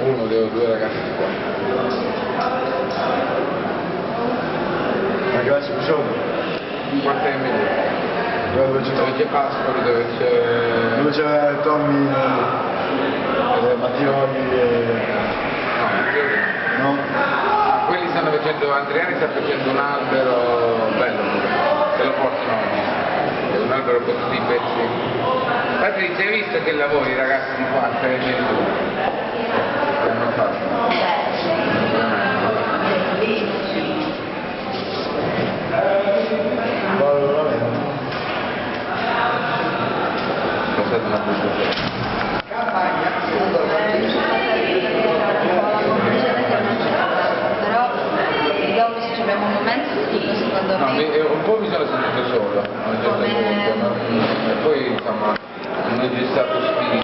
Uno, due ragazzi qua. Ma che vai sul show? Quanto è in meno? Dove C'è Pascoli, dove c'è... Dove c'è Tommy, Mattioli e... No, Mattioli no. No? Quelli stanno facendo, Andriani sta facendo un albero bello, se lo portano oggi. È un albero con tutti i pezzi. Patrizia, hai visto che lavori ragazzi di qua, 3 minuti? Che hanno fatto? Passate una busta. Però vediamo se abbiamo un momento secondo No, me. un po' mi sono sentito solo a un certo punto, e poi insomma non c'è stato spirito.